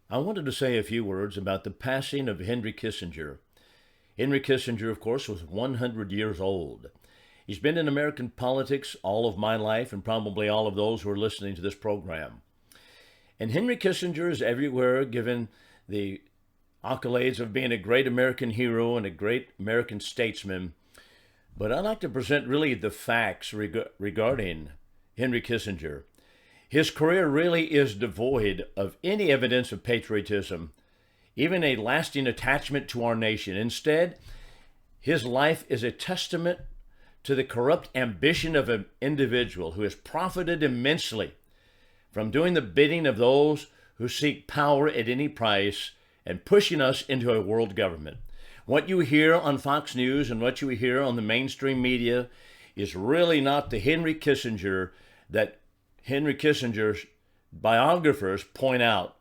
I wanted to say a few words about the passing of Henry Kissinger. Henry Kissinger, of course, was 100 years old. He's been in American politics all of my life and probably all of those who are listening to this program. And Henry Kissinger is everywhere given the accolades of being a great American hero and a great American statesman. But I'd like to present really the facts regarding Henry Kissinger. His career really is devoid of any evidence of patriotism, even a lasting attachment to our nation. Instead, his life is a testament to the corrupt ambition of an individual who has profited immensely from doing the bidding of those who seek power at any price and pushing us into a world government. What you hear on Fox News and what you hear on the mainstream media is really not the Henry Kissinger that Henry Kissinger's biographers point out.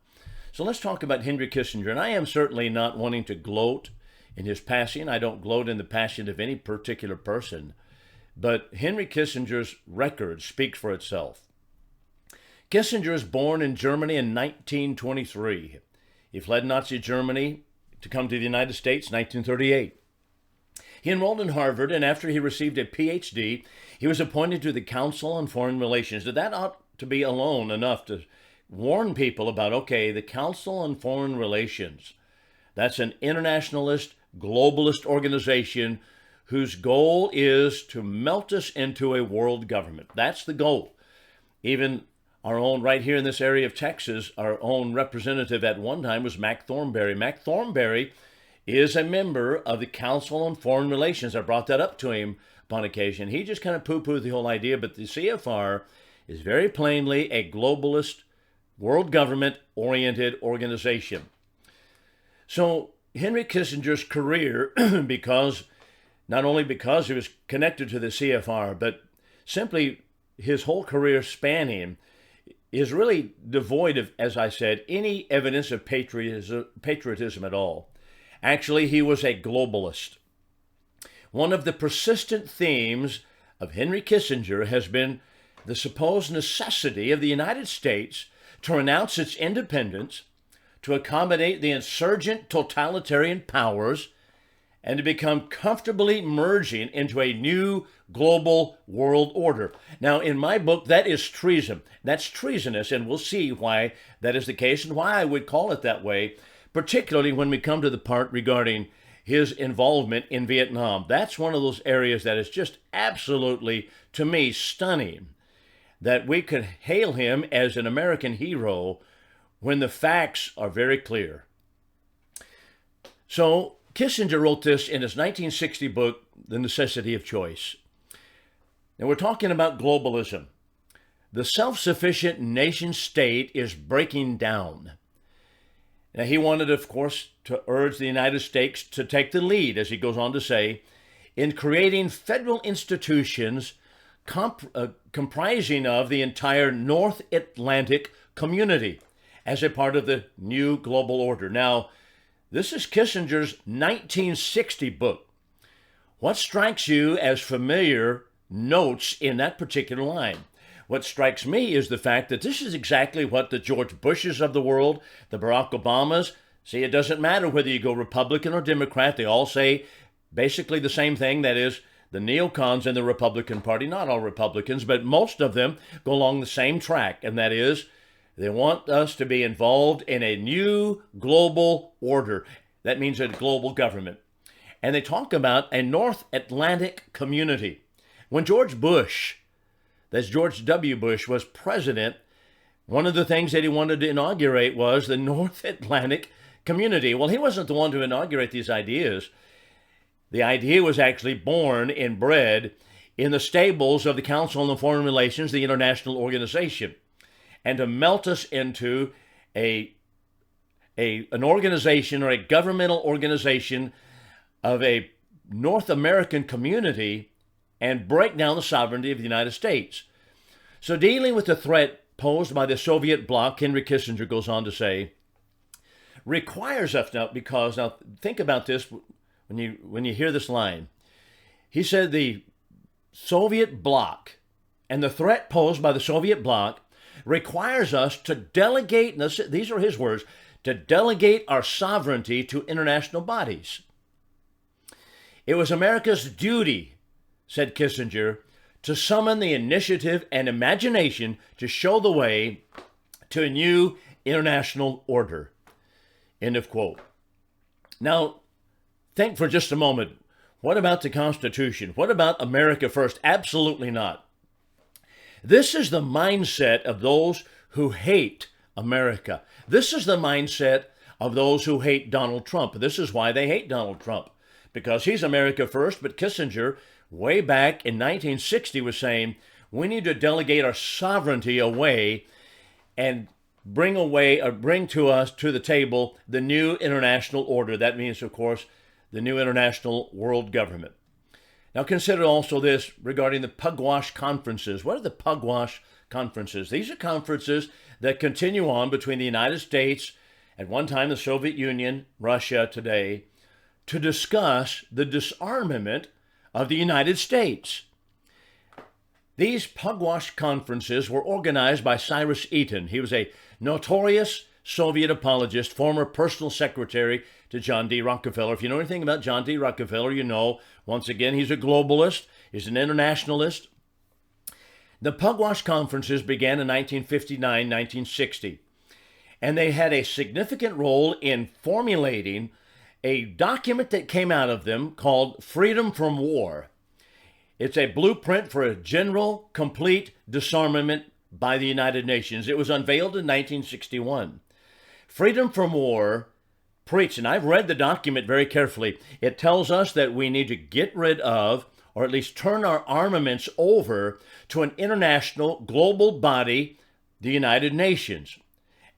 So let's talk about Henry Kissinger. And I am certainly not wanting to gloat in his passing. I don't gloat in the passing of any particular person. But Henry Kissinger's record speaks for itself. Kissinger was born in Germany in 1923. He fled Nazi Germany to come to the United States in 1938. He enrolled in Harvard, and after he received a PhD, he was appointed to the Council on Foreign Relations. That ought to be alone enough to warn people about, okay, the Council on Foreign Relations. That's an internationalist, globalist organization whose goal is to melt us into a world government. That's the goal. Even our own, right here in this area of Texas, our own representative at one time was Mac Thornberry. Mac Thornberry is a member of the Council on Foreign Relations. I brought that up to him upon occasion. He just kind of poo-pooed the whole idea, but the CFR is very plainly a globalist, world government-oriented organization. So Henry Kissinger's career, not only because he was connected to the CFR, but simply his whole career spanning, is really devoid of, as I said, any evidence of patriotism at all. Actually, he was a globalist. One of the persistent themes of Henry Kissinger has been the supposed necessity of the United States to renounce its independence, to accommodate the insurgent totalitarian powers, and to become comfortably merging into a new global world order. Now, in my book, that is treason. That's treasonous, and we'll see why that is the case and why I would call it that way, particularly when we come to the part regarding his involvement in Vietnam. That's one of those areas that is just absolutely, to me, stunning, that we could hail him as an American hero when the facts are very clear. So Kissinger wrote this in his 1960 book, The Necessity of Choice. Now we're talking about globalism. The self-sufficient nation state is breaking down. Now, he wanted, of course, to urge the United States to take the lead, as he goes on to say, in creating federal institutions comprising of the entire North Atlantic community as a part of the new global order. Now, this is Kissinger's 1960 book. What strikes you as familiar notes in that particular line? What strikes me is the fact that this is exactly what the George Bushes of the world, the Barack Obamas, see, it doesn't matter whether you go Republican or Democrat, they all say basically the same thing, that is, the neocons in the Republican Party, not all Republicans, but most of them go along the same track, and that is, they want us to be involved in a new global order. That means a global government. And they talk about a North Atlantic community. When George Bush, that's George W. Bush, was president, one of the things that he wanted to inaugurate was the North Atlantic community. Well, he wasn't the one to inaugurate these ideas. The idea was actually born and bred in the stables of the Council on Foreign Relations, the international organization, and to melt us into an organization or a governmental organization of a North American community and break down the sovereignty of the United States. So dealing with the threat posed by the Soviet bloc, Henry Kissinger goes on to say, requires us now, because now think about this when you hear this line. He said the Soviet bloc and the threat posed by the Soviet bloc requires us to delegate, and these are his words, to delegate our sovereignty to international bodies. It was America's duty, said Kissinger, to summon the initiative and imagination to show the way to a new international order. End of quote. Now, think for just a moment. What about the Constitution? What about America first? Absolutely not. This is the mindset of those who hate America. This is the mindset of those who hate Donald Trump. This is why they hate Donald Trump, because he's America first. But Kissinger, way back in 1960, was saying we need to delegate our sovereignty away and bring to us, to the table, the new international order. That means, of course, the new international world government. Now consider also this regarding the Pugwash conferences. What are the Pugwash conferences? These are conferences that continue on between the United States, at one time the Soviet Union, Russia today, to discuss the disarmament of the United States. These Pugwash conferences were organized by Cyrus Eaton. He was a notorious Soviet apologist, former personal secretary to John D. Rockefeller. If you know anything about John D. Rockefeller, you know, once again, he's a globalist, he's an internationalist. The Pugwash conferences began in 1959-1960, and they had a significant role in formulating a document that came out of them called Freedom from War. It's a blueprint for a general, complete disarmament by the United Nations. It was unveiled in 1961. Freedom from War preached, and I've read the document very carefully. It tells us that we need to get rid of, or at least turn our armaments over to an international global body, the United Nations.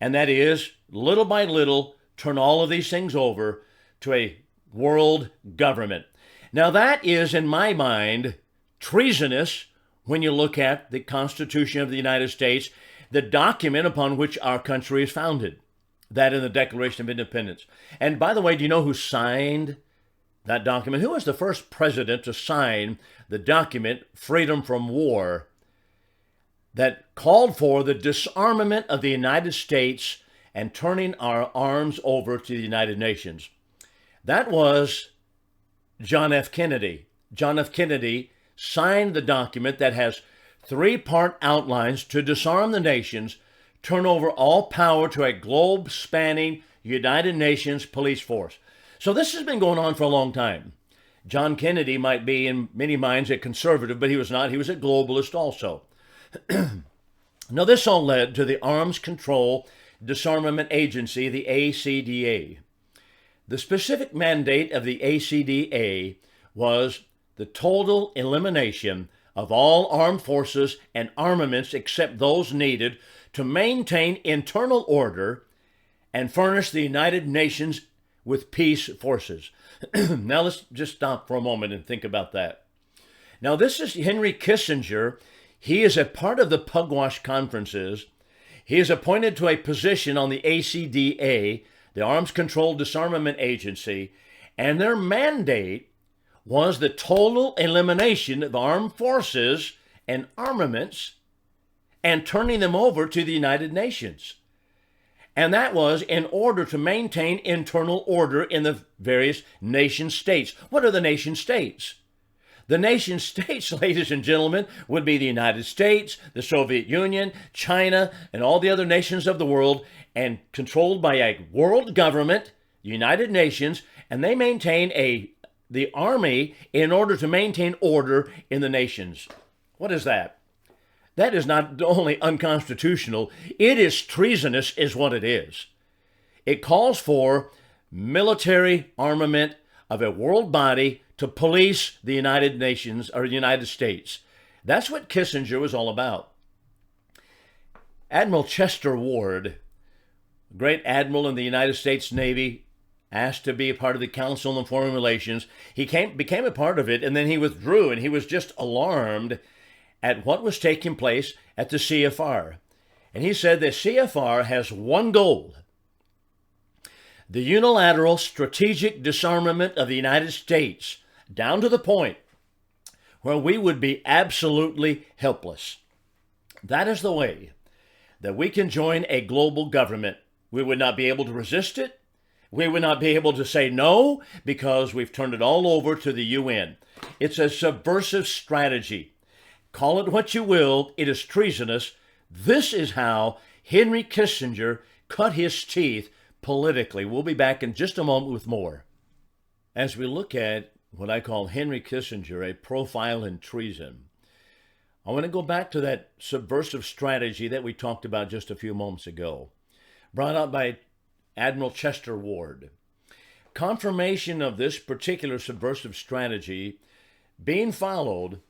And that is, little by little, turn all of these things over to a world government. Now that is, in my mind, treasonous when you look at the Constitution of the United States, the document upon which our country is founded, that in the Declaration of Independence. And by the way, do you know who signed that document? Who was the first president to sign the document, Freedom from War, that called for the disarmament of the United States and turning our arms over to the United Nations? That was John F. Kennedy. John F. Kennedy signed the document that has three-part outlines to disarm the nations, turn over all power to a globe-spanning United Nations police force. So this has been going on for a long time. John Kennedy might be, in many minds, a conservative, but he was not. He was a globalist also. Now, this all led to the Arms Control Disarmament Agency, the ACDA. The specific mandate of the ACDA was the total elimination of all armed forces and armaments except those needed to maintain internal order and furnish the United Nations with peace forces. Now let's just stop for a moment and think about that. Now this is Henry Kissinger. He is a part of the Pugwash conferences. He is appointed to a position on the ACDA, the Arms Control Disarmament Agency, and their mandate was the total elimination of armed forces and armaments and turning them over to the United Nations. And that was in order to maintain internal order in the various nation states. What are the nation states? The nation states, ladies and gentlemen, would be the United States, the Soviet Union, China, and all the other nations of the world, and controlled by a world government, the United Nations, and they maintain the army in order to maintain order in the nations. What is that? That is not only unconstitutional, it is treasonous is what it is. It calls for military armament of a world body to police the United Nations or the United States. That's what Kissinger was all about. Admiral Chester Ward, great admiral in the United States Navy, asked to be a part of the Council on Foreign Relations. He became a part of it, and then he withdrew, and he was just alarmed at what was taking place at the CFR. And he said the CFR has one goal: the unilateral strategic disarmament of the United States, down to the point where we would be absolutely helpless. That is the way that we can join a global government. We would not be able to resist it. We would not be able to say no because we've turned it all over to the UN. It's a subversive strategy. Call it what you will, it is treasonous. This is how Henry Kissinger cut his teeth politically. We'll be back in just a moment with more. As we look at what I call Henry Kissinger, a profile in treason, I want to go back to that subversive strategy that we talked about just a few moments ago, brought up by Admiral Chester Ward. Confirmation of this particular subversive strategy being followed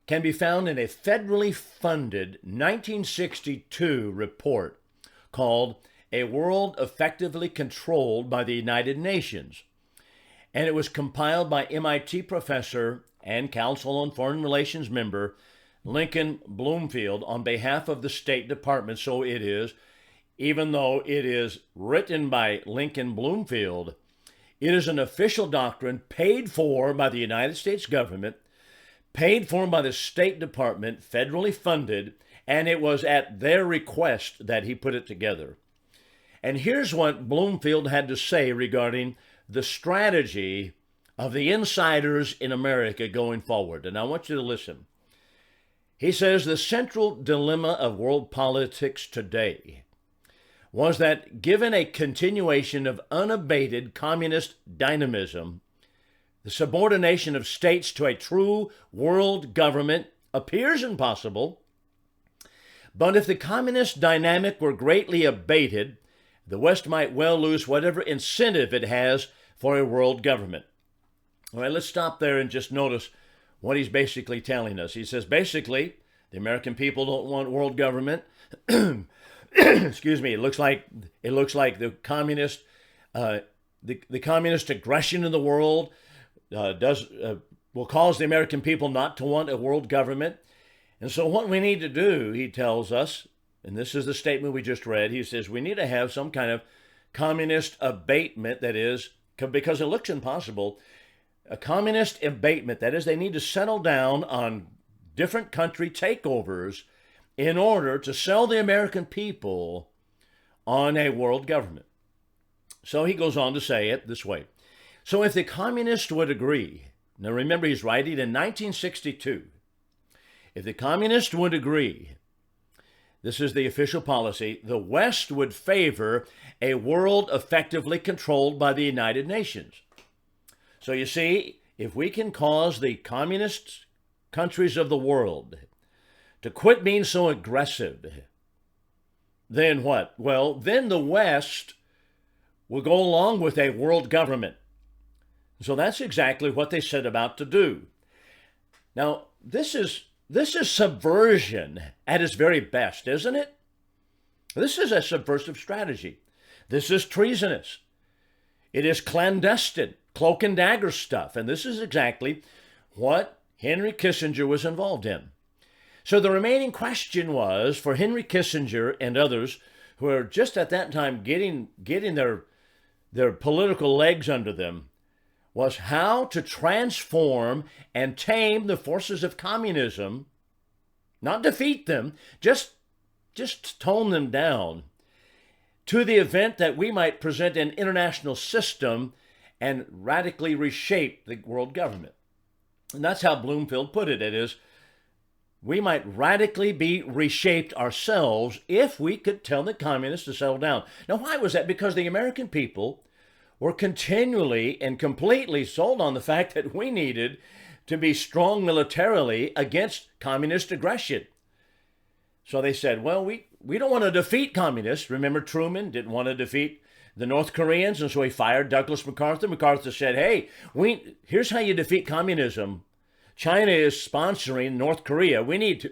can be found in a federally funded 1962 report called A World Effectively Controlled by the United Nations. And it was compiled by MIT professor and Council on Foreign Relations member Lincoln Bloomfield on behalf of the State Department. So it is, even though it is written by Lincoln Bloomfield, it is an official doctrine paid for by the United States government, paid for by the State Department, federally funded, and it was at their request that he put it together. And here's what Bloomfield had to say regarding the strategy of the insiders in America going forward. And I want you to listen. He says the central dilemma of world politics today was that given a continuation of unabated communist dynamism, the subordination of states to a true world government appears impossible. But if the communist dynamic were greatly abated, the West might well lose whatever incentive it has for a world government. All right, let's stop there and just notice what he's basically telling us. He says, basically, the American people don't want world government. Excuse me. It looks like the communist aggression in the world will cause the American people not to want a world government. And so what we need to do, he tells us, and this is the statement we just read, he says we need to have some kind of communist abatement, that is, because it looks impossible, a communist abatement, that is, they need to settle down on different country takeovers in order to sell the American people on a world government. So he goes on to say it this way. So if the communists would agree, now remember he's writing in 1962, if the communists would agree, this is the official policy, the West would favor a world effectively controlled by the United Nations. So you see, if we can cause the communist countries of the world to quit being so aggressive, then what? Well, then the West will go along with a world government. So that's exactly what they set about to do. Now, this is subversion at its very best, isn't it? This is a subversive strategy. This is treasonous. It is clandestine, cloak and dagger stuff. And this is exactly what Henry Kissinger was involved in. So the remaining question was for Henry Kissinger and others who are just at that time getting their political legs under them, was how to transform and tame the forces of communism, not defeat them, just tone them down, to the event that we might present an international system and radically reshape the world government. And that's how Bloomfield put it. It is, we might radically be reshaped ourselves if we could tell the communists to settle down. Now, why was that? Because the American people were continually and completely sold on the fact that we needed to be strong militarily against communist aggression. So they said, well, we don't want to defeat communists. Remember, Truman didn't want to defeat the North Koreans, and so he fired Douglas MacArthur. MacArthur said, hey, here's how you defeat communism. China is sponsoring North Korea. We need to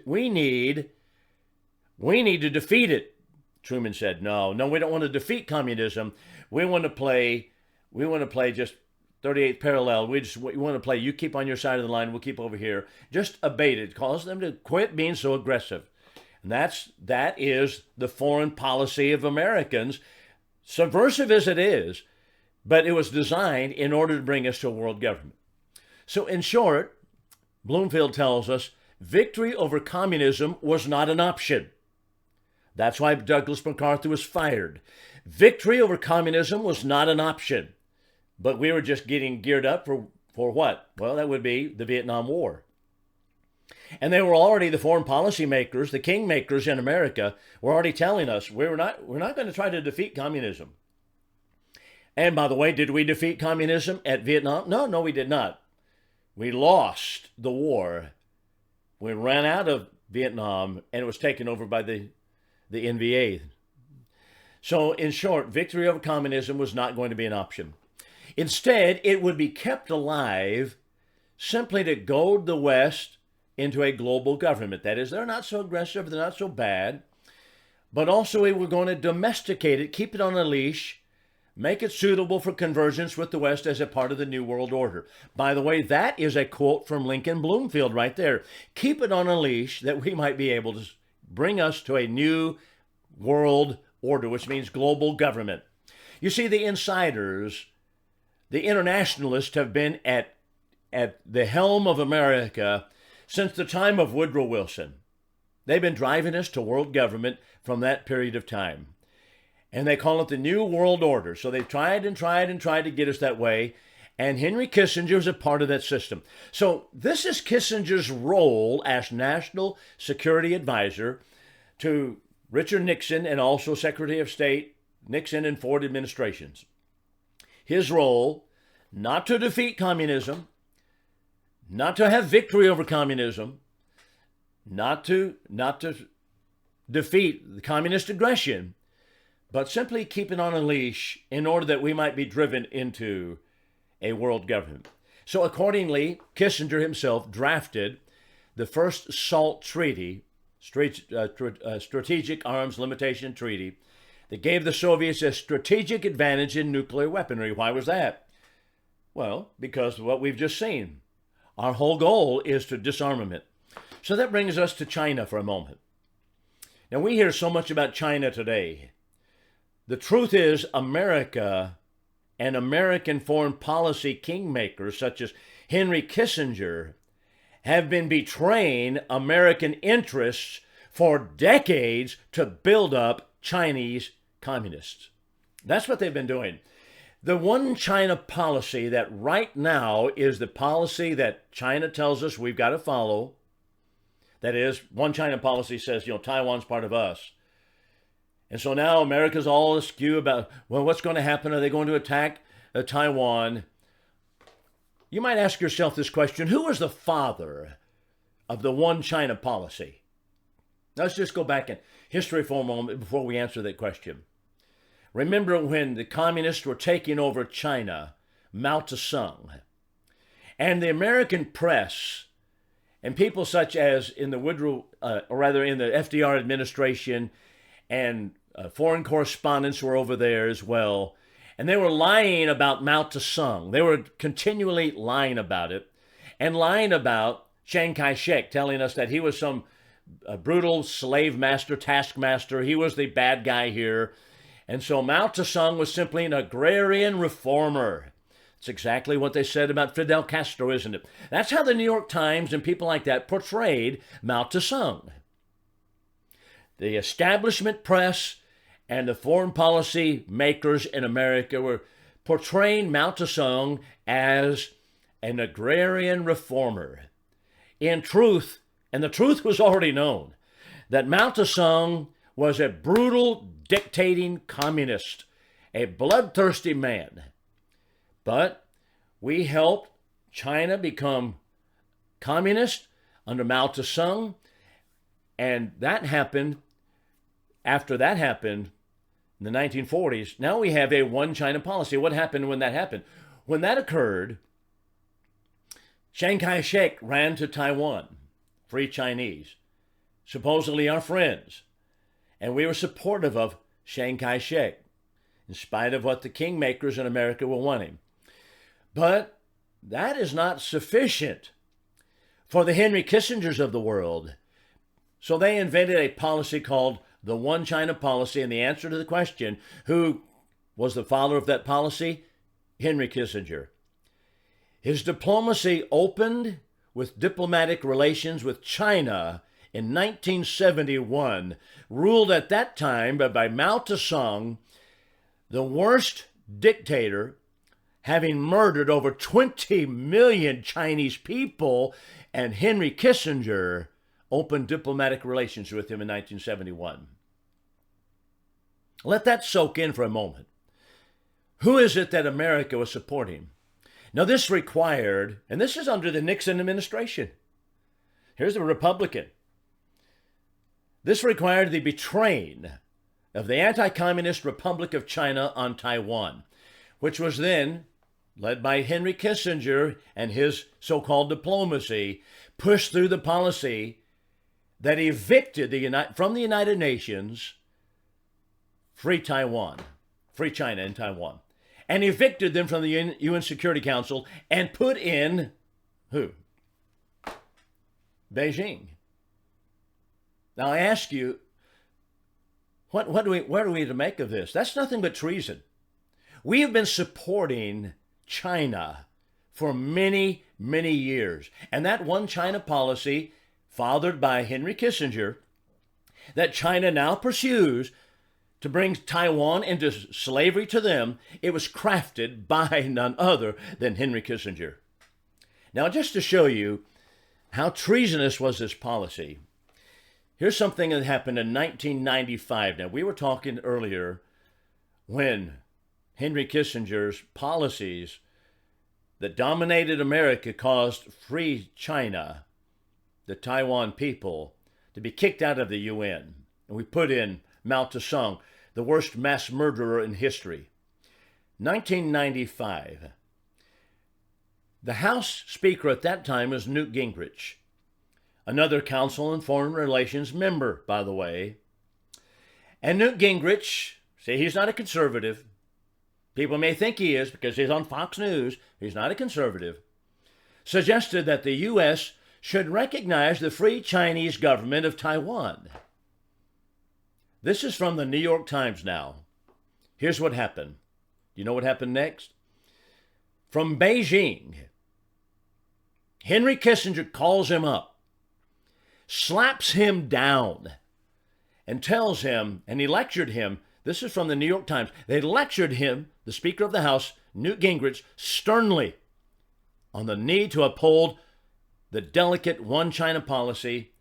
defeat it. Truman said, no, we don't want to defeat communism. We want to play just 38th parallel. We want to play, you keep on your side of the line, we'll keep over here. Just abate it, cause them to quit being so aggressive. And that is the foreign policy of Americans, subversive as it is, but it was designed in order to bring us to a world government. So in short, Bloomfield tells us victory over communism was not an option. That's why Douglas MacArthur was fired. Victory over communism was not an option, but we were just getting geared up for what? Well, that would be the Vietnam War. And they were already, the foreign policy makers, the kingmakers in America, were already telling us we're not going to try to defeat communism. And by the way, did we defeat communism at Vietnam? No, we did not. We lost the war. We ran out of Vietnam, and it was taken over by the NVA. So in short, victory over communism was not going to be an option. Instead, it would be kept alive simply to goad the West into a global government. That is, they're not so aggressive, they're not so bad, but also we were going to domesticate it, keep it on a leash, make it suitable for convergence with the West as a part of the New World Order. By the way, that is a quote from Lincoln Bloomfield right there. Keep it on a leash that we might be able to bring us to a new world order, which means global government. You see, the insiders, the internationalists have been at the helm of America since the time of Woodrow Wilson. They've been driving us to world government from that period of time. And they call it the New World Order. So they've tried and tried and tried to get us that way. And Henry Kissinger is a part of that system. So this is Kissinger's role as National Security Advisor to Richard Nixon and also Secretary of State Nixon and Ford administrations. His role, not to defeat communism, not to have victory over communism, not to defeat the communist aggression, but simply keep it on a leash in order that we might be driven into a world government. So accordingly, Kissinger himself drafted the first SALT treaty, Strategic Arms Limitation Treaty, that gave the Soviets a strategic advantage in nuclear weaponry. Why was that? Well, because of what we've just seen. Our whole goal is to disarmament. So that brings us to China for a moment. Now, we hear so much about China today. The truth is, America and American foreign policy kingmakers such as Henry Kissinger have been betraying American interests for decades to build up Chinese communists. That's what they've been doing. The one China policy that right now is the policy that China tells us we've got to follow. That is, one China policy says, Taiwan's part of us. And so now America's all askew about, well, what's going to happen? Are they going to attack Taiwan? You might ask yourself this question: who was the father of the one China policy? Let's just go back in history for a moment before we answer that question. Remember when the communists were taking over China, Mao Zedong, and the American press and people such as in the in the FDR administration and foreign correspondents were over there as well, and they were lying about Mao Zedong. They were continually lying about it and lying about Chiang Kai-shek, telling us that he was some brutal slave master, taskmaster. He was the bad guy here. And so Mao Zedong was simply an agrarian reformer. It's exactly what they said about Fidel Castro, isn't it? That's how the New York Times and people like that portrayed Mao Zedong. The establishment press and the foreign policy makers in America were portraying Mao Zedong as an agrarian reformer. In truth, and the truth was already known, that Mao Zedong was a brutal, dictating communist, a bloodthirsty man. But we helped China become communist under Mao Zedong, and that happened. After that happened in the 1940s, now we have a one China policy. What happened when that happened? When that occurred, Chiang Kai-shek ran to Taiwan, free Chinese, supposedly our friends. And we were supportive of Chiang Kai-shek, in spite of what the kingmakers in America were wanting. But that is not sufficient for the Henry Kissingers of the world. So they invented a policy called the One China Policy, and the answer to the question, who was the father of that policy? Henry Kissinger. His diplomacy opened with diplomatic relations with China in 1971 ruled at that time by Mao Zedong, the worst dictator, having murdered over 20 million Chinese people, and Henry Kissinger opened diplomatic relations with him in 1971. Let that soak in for a moment. Who is it that America was supporting? Now, this required, and this is under the Nixon administration. Here's a Republican. This required the betraying of the anti-communist Republic of China on Taiwan, which was then, led by Henry Kissinger and his so-called diplomacy, pushed through the policy that evicted from the United Nations free Taiwan, free China and Taiwan, and evicted them from the UN Security Council and put in who? Beijing. Now I ask you, what are we to make of this? That's nothing but treason. We have been supporting China for many, many years. And that one China policy, fathered by Henry Kissinger, that China now pursues to bring Taiwan into slavery to them, it was crafted by none other than Henry Kissinger. Now, just to show you how treasonous was this policy, here's something that happened in 1995. Now, we were talking earlier when Henry Kissinger's policies that dominated America caused free China, the Taiwan people, to be kicked out of the UN. And we put in Mao Zedong, the worst mass murderer in history. 1995. The House Speaker at that time was Newt Gingrich, another Council on Foreign Relations member, by the way. And Newt Gingrich, see, he's not a conservative. People may think he is because he's on Fox News. He's not a conservative. Suggested that the U.S. should recognize the Free Chinese Government of Taiwan. This is from the New York Times now. Here's what happened. You know what happened next? From Beijing, Henry Kissinger calls him up, slaps him down, and tells him, and he lectured him. This is from the New York Times. They lectured him, the Speaker of the House, Newt Gingrich, sternly on the need to uphold the delicate one China policy,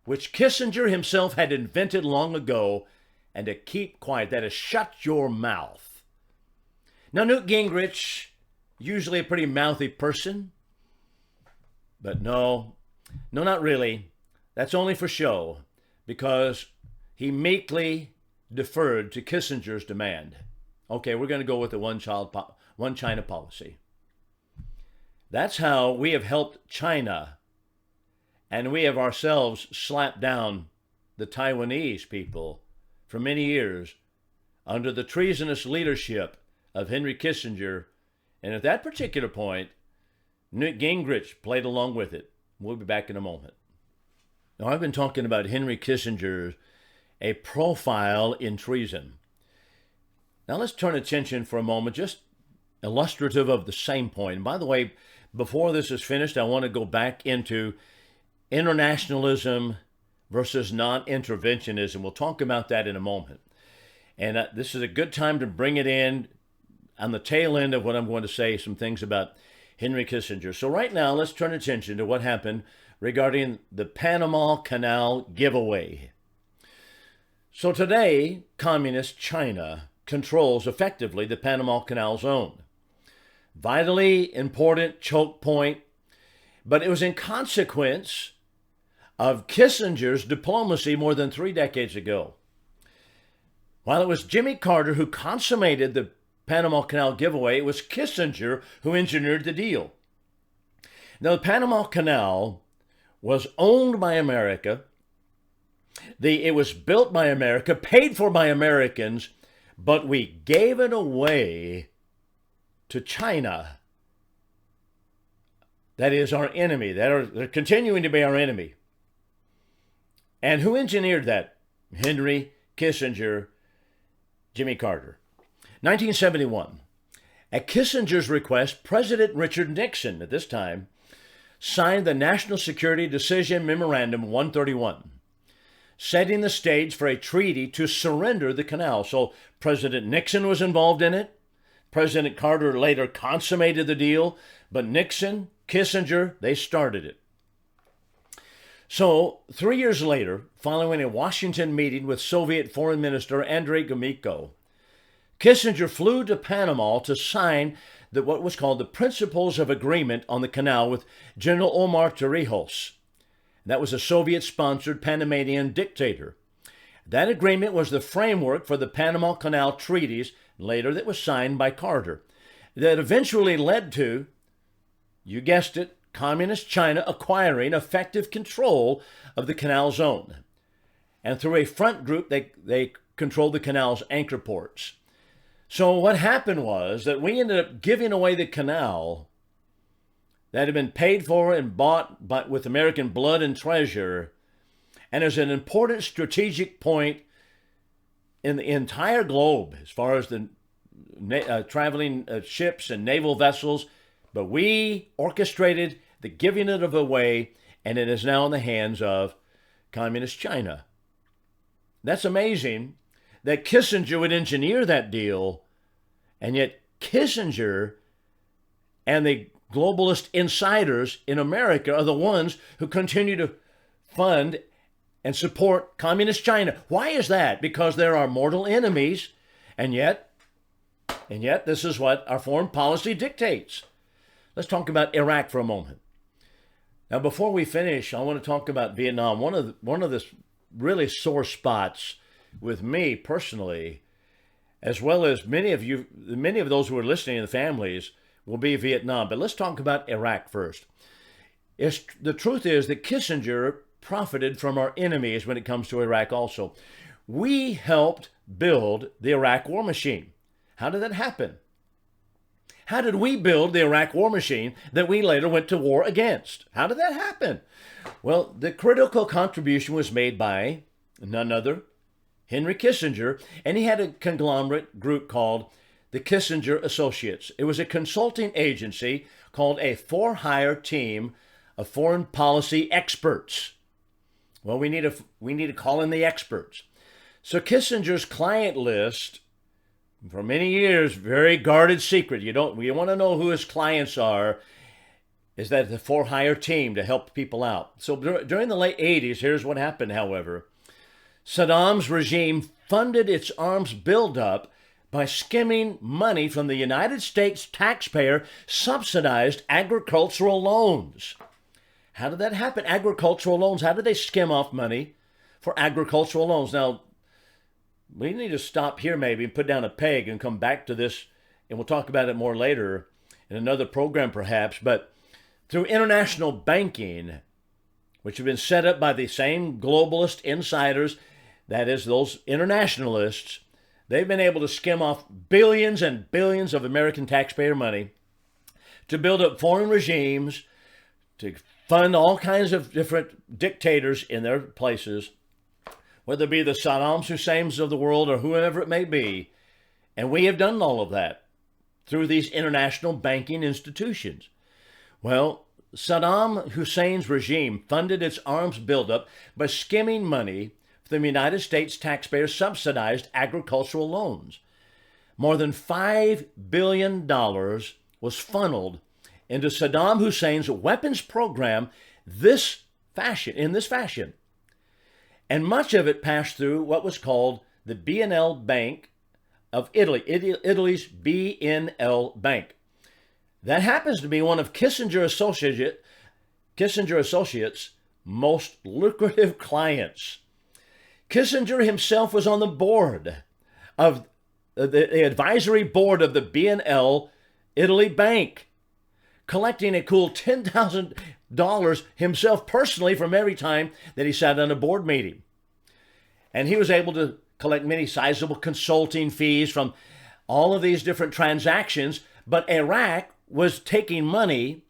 which Kissinger himself had invented long ago, and to keep quiet. That is, shut your mouth. Now, Newt Gingrich, usually a pretty mouthy person, but no, not really. That's only for show, because he meekly deferred to Kissinger's demand. Okay, we're going to go with the one China policy. That's how we have helped China, and we have ourselves slapped down the Taiwanese people for many years under the treasonous leadership of Henry Kissinger. And at that particular point, Newt Gingrich played along with it. We'll be back in a moment. Now, I've been talking about Henry Kissinger, a profile in treason. Now, let's turn attention for a moment, just illustrative of the same point. And by the way, before this is finished, I want to go back into internationalism versus non-interventionism. We'll talk about that in a moment. And this is a good time to bring it in on the tail end of what I'm going to say, some things about Henry Kissinger. So right now, let's turn attention to what happened regarding the Panama Canal giveaway. So today, communist China controls effectively the Panama Canal zone. Vitally important choke point, but it was in consequence of Kissinger's diplomacy more than 3 decades ago. While it was Jimmy Carter who consummated the Panama Canal giveaway, it was Kissinger who engineered the deal. Now, the Panama Canal was owned by America. It was built by America, paid for by Americans, but we gave it away to China. That is our enemy. They're continuing to be our enemy. And who engineered that? Henry Kissinger, Jimmy Carter. 1971. At Kissinger's request, President Richard Nixon, at this time, signed the National Security Decision Memorandum 131. setting the stage for a treaty to surrender the canal. So President Nixon was involved in it. President Carter later consummated the deal, but Nixon, Kissinger, they started it. So 3 years later, following a Washington meeting with Soviet Foreign Minister Andrei Gromyko, Kissinger flew to Panama to sign what was called the Principles of Agreement on the Canal with General Omar Torrijos. That was a Soviet-sponsored Panamanian dictator. That agreement was the framework for the Panama Canal treaties, later that was signed by Carter, that eventually led to, you guessed it, Communist China acquiring effective control of the canal zone. And through a front group, they controlled the canal's anchor ports. So what happened was that we ended up giving away the canal that had been paid for and bought with American blood and treasure, and is an important strategic point in the entire globe as far as the traveling ships and naval vessels. But we orchestrated the giving it away, and it is now in the hands of Communist China. That's amazing that Kissinger would engineer that deal, and yet Kissinger and the globalist insiders in America are the ones who continue to fund and support Communist China. Why is that? Because there are mortal enemies, and yet this is what our foreign policy dictates. Let's talk about Iraq for a moment. Now, before we finish, I want to talk about Vietnam. One of the really sore spots with me personally, as well as many of those who are listening, the families, will be Vietnam. But let's talk about Iraq first. The truth is that Kissinger profited from our enemies when it comes to Iraq also. We helped build the Iraq war machine. How did that happen? How did we build the Iraq war machine that we later went to war against? How did that happen? Well, the critical contribution was made by none other, Henry Kissinger, and he had a conglomerate group called the Kissinger Associates. It was a consulting agency called a for-hire team of foreign policy experts. Well, we need to call in the experts. So Kissinger's client list, for many years, very guarded secret. You want to know who his clients are, is that the for-hire team to help people out. So during the late 80s, here's what happened, however. Saddam's regime funded its arms buildup by skimming money from the United States taxpayer subsidized agricultural loans. How did that happen? Agricultural loans. How did they skim off money for agricultural loans? Now, we need to stop here maybe and put down a peg and come back to this, and we'll talk about it more later in another program perhaps. But through international banking, which have been set up by the same globalist insiders, that is, those internationalists, they've been able to skim off billions and billions of American taxpayer money to build up foreign regimes, to fund all kinds of different dictators in their places, whether it be the Saddam Husseins of the world or whoever it may be. And we have done all of that through these international banking institutions. Well, Saddam Hussein's regime funded its arms buildup by skimming money from the United States taxpayer subsidized agricultural loans. More than $5 billion was funneled into Saddam Hussein's weapons program in this fashion. And much of it passed through what was called the BNL Bank of Italy, Italy's BNL Bank. That happens to be one of Kissinger Associates' most lucrative clients. Kissinger himself was on the board of the advisory board of the BNL Italy Bank, collecting a cool $10,000 himself personally from every time that he sat on a board meeting. And he was able to collect many sizable consulting fees from all of these different transactions, but Iraq was taking money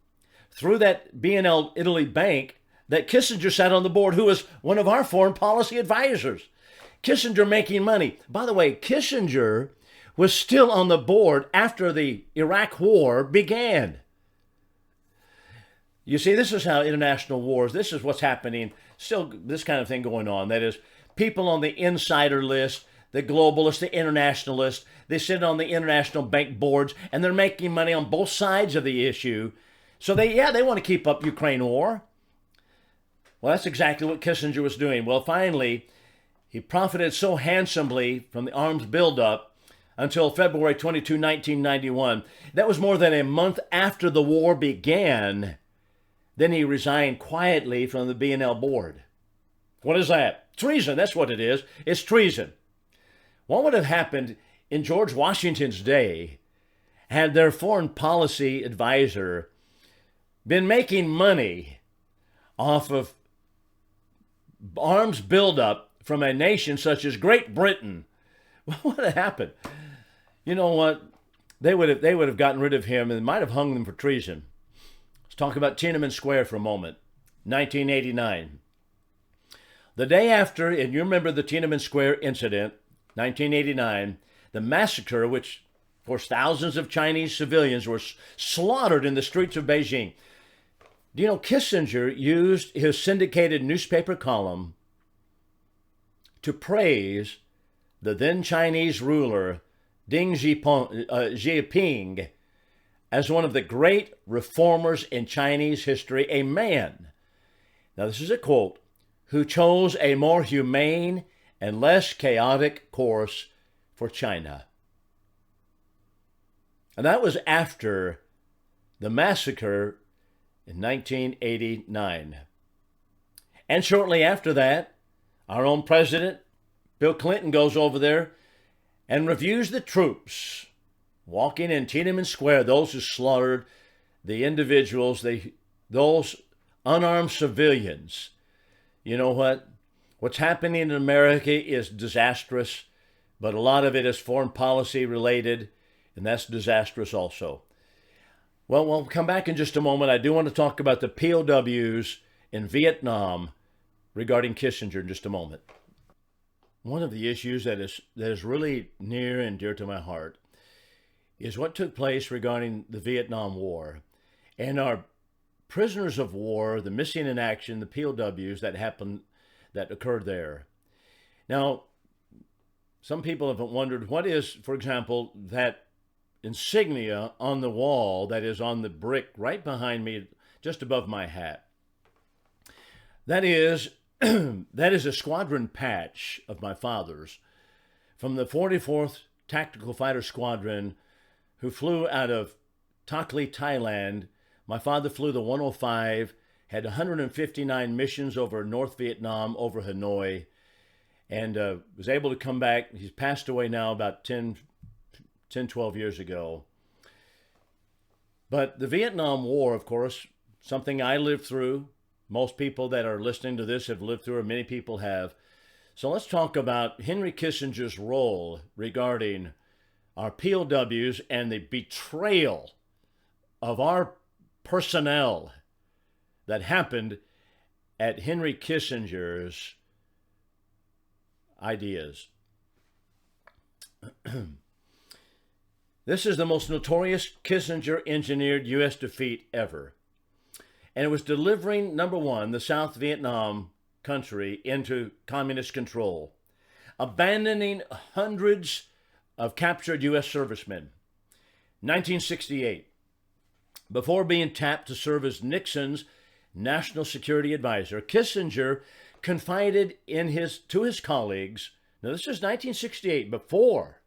through that BNL Italy Bank that Kissinger sat on the board, who was one of our foreign policy advisors. Kissinger making money. By the way, Kissinger was still on the board after the Iraq War began. You see, this is how international wars, this is what's happening, still this kind of thing going on. That is, people on the insider list, the globalists, the internationalists. They sit on the international bank boards, and they're making money on both sides of the issue. So they want to keep up Ukraine war. Well, that's exactly what Kissinger was doing. Well, finally, he profited so handsomely from the arms buildup until February 22, 1991. That was more than a month after the war began. Then he resigned quietly from the B&L board. What is that? Treason, that's what it is. It's treason. What would have happened in George Washington's day had their foreign policy advisor been making money off of arms buildup from a nation such as Great Britain? What would have happened? You know what? They would have gotten rid of him and might have hung them for treason. Let's talk about Tiananmen Square for a moment. 1989. The day after, and you remember the Tiananmen Square incident, 1989, the massacre, which, of course, thousands of Chinese civilians were slaughtered in the streets of Beijing. Do you know Kissinger used his syndicated newspaper column to praise the then Chinese ruler Deng Xiaoping as one of the great reformers in Chinese history, a man, now this is a quote, who chose a more humane and less chaotic course for China. And that was after the massacre in 1989. And shortly after that, our own president, Bill Clinton, goes over there and reviews the troops walking in Tiananmen Square, those who slaughtered the individuals, those unarmed civilians. You know what? What's happening in America is disastrous, but a lot of it is foreign policy related, and that's disastrous also. Well, we'll come back in just a moment. I do want to talk about the POWs in Vietnam regarding Kissinger in just a moment. One of the issues that is really near and dear to my heart is what took place regarding the Vietnam War and our prisoners of war, the missing in action, the POWs that occurred there. Now, some people have wondered what is, for example, that insignia on the wall that is on the brick right behind me, just above my hat. That is a squadron patch of my father's from the 44th Tactical Fighter Squadron, who flew out of Takli, Thailand. My father flew the 105, had 159 missions over North Vietnam, over Hanoi, and was able to come back. He's passed away now about 10, 12 years ago. But the Vietnam War, of course, something I lived through. Most people that are listening to this have lived through, or many people have. So let's talk about Henry Kissinger's role regarding our POWs and the betrayal of our personnel that happened at Henry Kissinger's ideas. This is the most notorious Kissinger-engineered U.S. defeat ever. And it was delivering, number one, the South Vietnam country into communist control, abandoning hundreds of captured U.S. servicemen. 1968, before being tapped to serve as Nixon's national security advisor, Kissinger confided to his colleagues, now this is 1968, before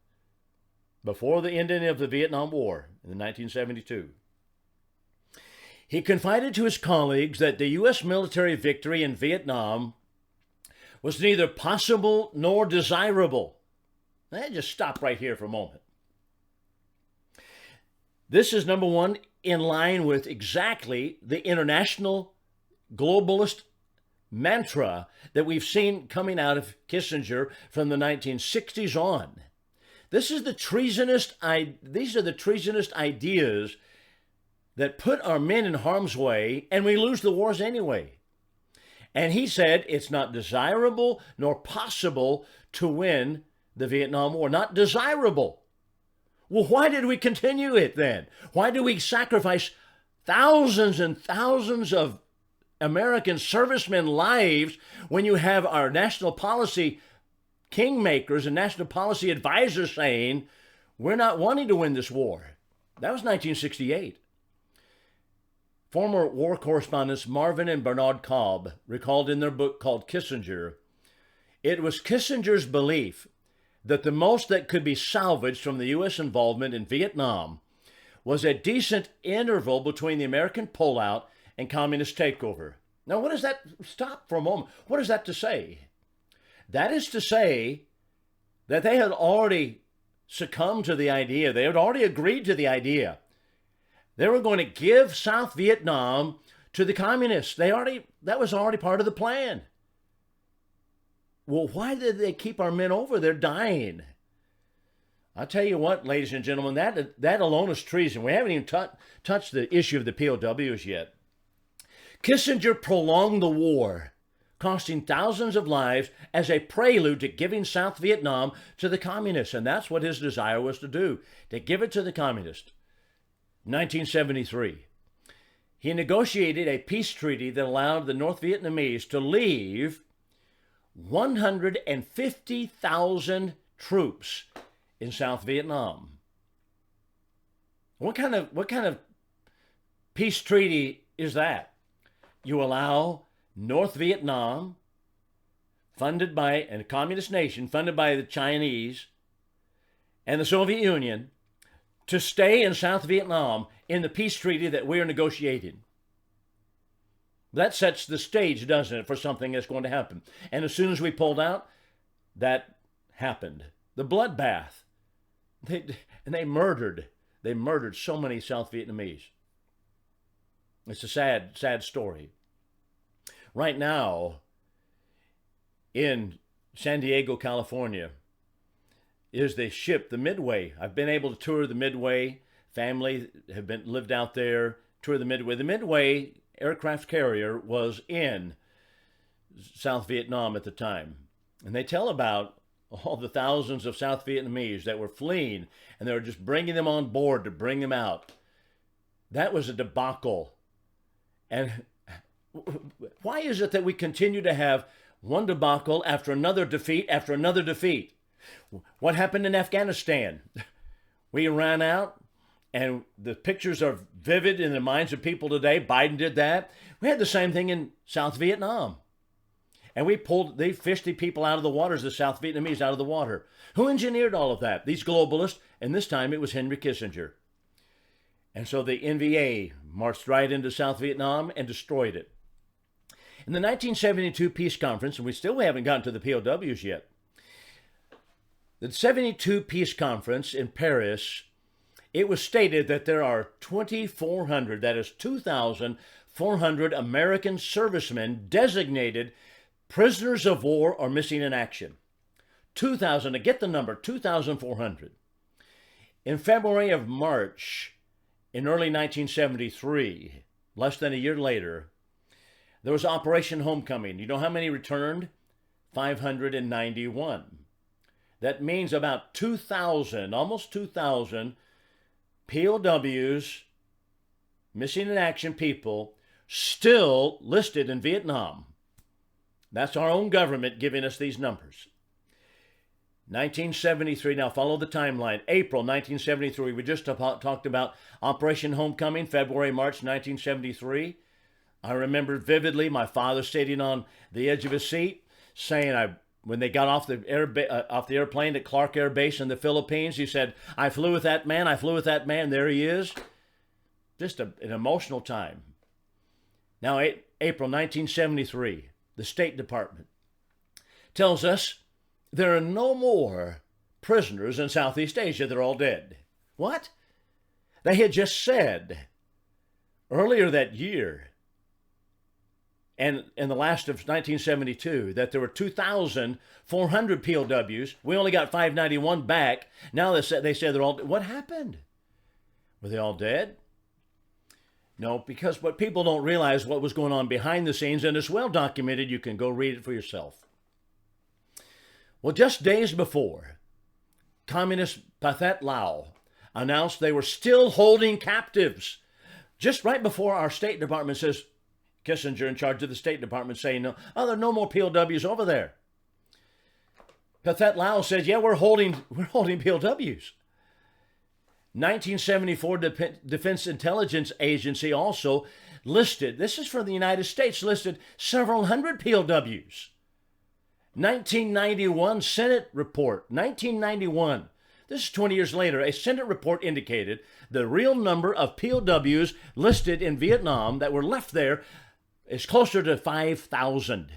the ending of the Vietnam War in 1972. He confided to his colleagues that the U.S. military victory in Vietnam was neither possible nor desirable. Now, just stop right here for a moment. This is, number one, in line with exactly the international globalist mantra that we've seen coming out of Kissinger from the 1960s on. These are the treasonous ideas that put our men in harm's way, and we lose the wars anyway. And he said it's not desirable nor possible to win the Vietnam War. Not desirable. Well, why did we continue it then? Why do we sacrifice thousands and thousands of American servicemen lives when you have our national policy kingmakers and national policy advisors saying, we're not wanting to win this war. That was 1968. Former war correspondents Marvin and Bernard Cobb recalled in their book called Kissinger, it was Kissinger's belief that the most that could be salvaged from the U.S. involvement in Vietnam was a decent interval between the American pullout and communist takeover. Now, what does that, stop for a moment, what is that to say? That is to say that they had already succumbed to the idea, they had already agreed to the idea. They were going to give South Vietnam to the communists. That was already part of the plan. Well, why did they keep our men over? They're dying. I'll tell you what, ladies and gentlemen, that alone is treason. We haven't even touched the issue of the POWs yet. Kissinger prolonged the war, costing thousands of lives as a prelude to giving South Vietnam to the communists. And that's what his desire was to do, to give it to the communists. 1973, he negotiated a peace treaty that allowed the North Vietnamese to leave 150,000 troops in South Vietnam. What kind of peace treaty is that? You allow North Vietnam, funded by a communist nation, funded by the Chinese and the Soviet Union, to stay in South Vietnam in the peace treaty that we're negotiating. That sets the stage, doesn't it, for something that's going to happen. And as soon as we pulled out, that happened. The bloodbath. They murdered so many South Vietnamese. It's a sad, sad story. Right now, in San Diego, California, is the ship, the Midway. I've been able to tour the Midway. Family have lived out there, tour the Midway. The Midway aircraft carrier was in South Vietnam at the time. And they tell about all the thousands of South Vietnamese that were fleeing, and they were just bringing them on board to bring them out. That was a debacle. And why is it that we continue to have one debacle after another defeat after another defeat? What happened in Afghanistan? We ran out, and the pictures are vivid in the minds of people today. Biden did that. We had the same thing in South Vietnam. And they fished the people out of the waters, the South Vietnamese out of the water. Who engineered all of that? These globalists, and this time it was Henry Kissinger. And so the NVA marched right into South Vietnam and destroyed it. In the 1972 peace conference, and we still haven't gotten to the POWs yet, the 72 peace conference in Paris, it was stated that there are 2,400, that is 2,400 American servicemen designated prisoners of war or missing in action. 2,000, to get the number, 2,400. In February of March, in early 1973, less than a year later, there was Operation Homecoming. You know how many returned? 591. That means about 2,000, almost 2,000 POWs, missing in action people, still listed in Vietnam. That's our own government giving us these numbers. 1973, now follow the timeline. April 1973, we just talked about Operation Homecoming, February, March 1973. I remember vividly my father sitting on the edge of his seat saying, when they got off the airplane at Clark Air Base in the Philippines, he said, I flew with that man, there he is. Just an emotional time. Now, April 1973, the State Department tells us there are no more prisoners in Southeast Asia. They're all dead. What? They had just said earlier that year, and in the last of 1972, that there were 2,400 POWs. We only got 591 back. Now they say they're all dead. What happened? Were they all dead? No, because what people don't realize what was going on behind the scenes, and it's well documented. You can go read it for yourself. Well, just days before, Communist Pathet Lao announced they were still holding captives. Just right before our State Department says, Kissinger in charge of the State Department saying, no, oh, there are no more POWs over there. Pathet Lao says, yeah, we're holding POWs. 1974 Defense Intelligence Agency also listed, this is for the United States, listed several hundred POWs. 1991 Senate report, 1991. This is 20 years later. A Senate report indicated the real number of POWs listed in Vietnam that were left there is closer to 5,000.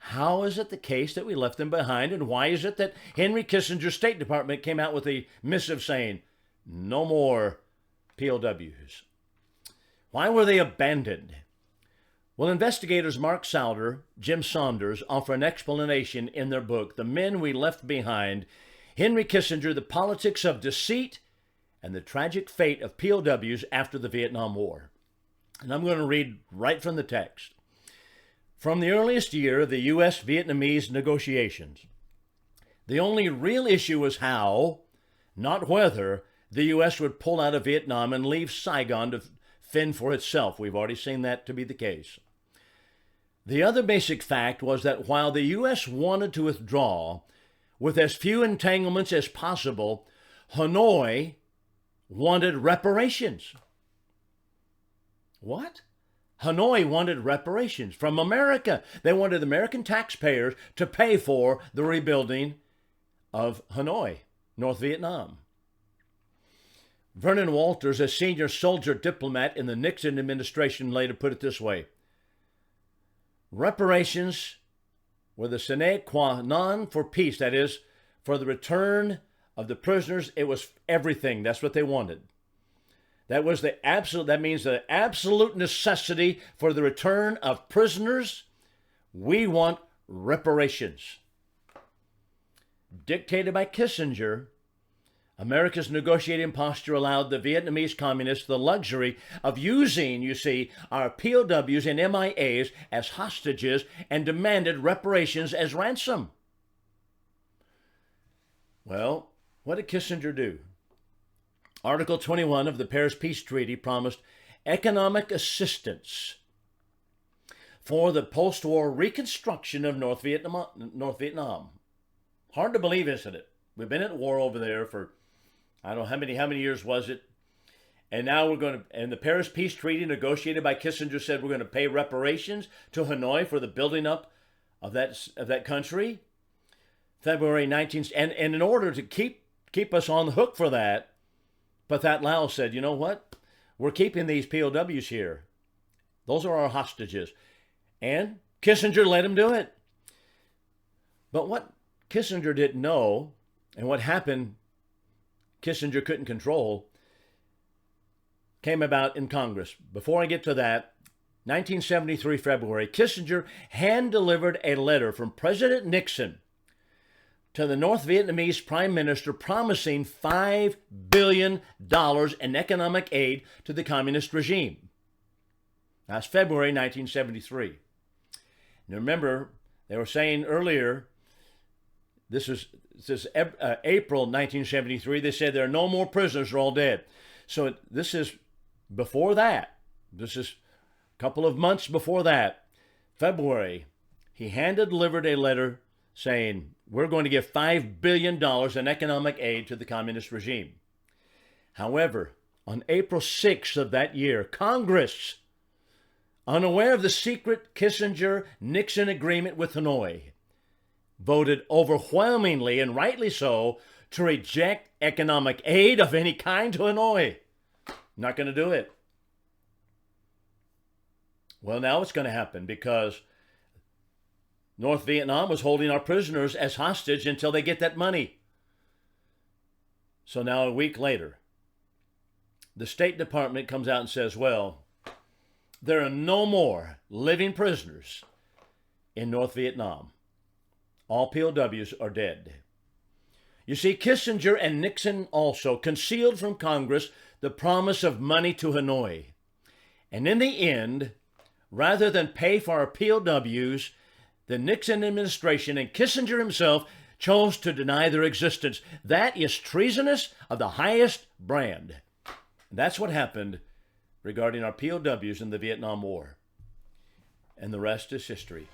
How is it the case that we left them behind, and why is it that Henry Kissinger's State Department came out with a missive saying, no more POWs? Why were they abandoned? Well, investigators Mark Sauder, Jim Saunders offer an explanation in their book, The Men We Left Behind, Henry Kissinger, The Politics of Deceit, and the Tragic Fate of POWs After the Vietnam War. And I'm going to read right from the text. From the earliest year of the U.S.-Vietnamese negotiations, the only real issue was how, not whether, the U.S. would pull out of Vietnam and leave Saigon to fend for itself. We've already seen that to be the case. The other basic fact was that while the U.S. wanted to withdraw with as few entanglements as possible, Hanoi wanted reparations. What? Hanoi wanted reparations from America. They wanted American taxpayers to pay for the rebuilding of Hanoi, North Vietnam. Vernon Walters, a senior soldier diplomat in the Nixon administration, later put it this way: reparations were the sine qua non for peace. That is, for the return of the prisoners. It was everything. That's what they wanted. That was the absolute, that means the absolute necessity for the return of prisoners. We want reparations. Dictated by Kissinger, America's negotiating posture allowed the Vietnamese communists the luxury of using, you see, our POWs and MIAs as hostages and demanded reparations as ransom. Well, what did Kissinger do? Article 21 of the Paris Peace Treaty promised economic assistance for the post-war reconstruction of North Vietnam. Hard to believe, isn't it? We've been at war over there for, I don't know how many years was it? And now we're going to, and the Paris Peace Treaty negotiated by Kissinger said we're going to pay reparations to Hanoi for the building up of that country. February 19th, and in order to keep us on the hook for that, Pathet Lao said, you know what? We're keeping these POWs here. Those are our hostages. And Kissinger let him do it. But what Kissinger didn't know, and what happened Kissinger couldn't control, came about in Congress. Before I get to that, 1973 February, Kissinger hand-delivered a letter from President Nixon to the North Vietnamese Prime Minister promising $5 billion in economic aid to the communist regime. That's February 1973. Now remember, they were saying earlier, this is April 1973, they said there are no more prisoners, they're all dead. So this is before that. This is a couple of months before that. February, he hand-delivered a letter saying, we're going to give $5 billion in economic aid to the communist regime. However, on April 6th of that year, Congress, unaware of the secret Kissinger-Nixon agreement with Hanoi, voted overwhelmingly, and rightly so, to reject economic aid of any kind to Hanoi. Not going to do it. Well, now it's going to happen because North Vietnam was holding our prisoners as hostage until they get that money. So now a week later, the State Department comes out and says, well, there are no more living prisoners in North Vietnam. All POWs are dead. You see, Kissinger and Nixon also concealed from Congress the promise of money to Hanoi. And in the end, rather than pay for our POWs, the Nixon administration and Kissinger himself chose to deny their existence. That is treasonous of the highest brand. That's what happened regarding our POWs in the Vietnam War. And the rest is history.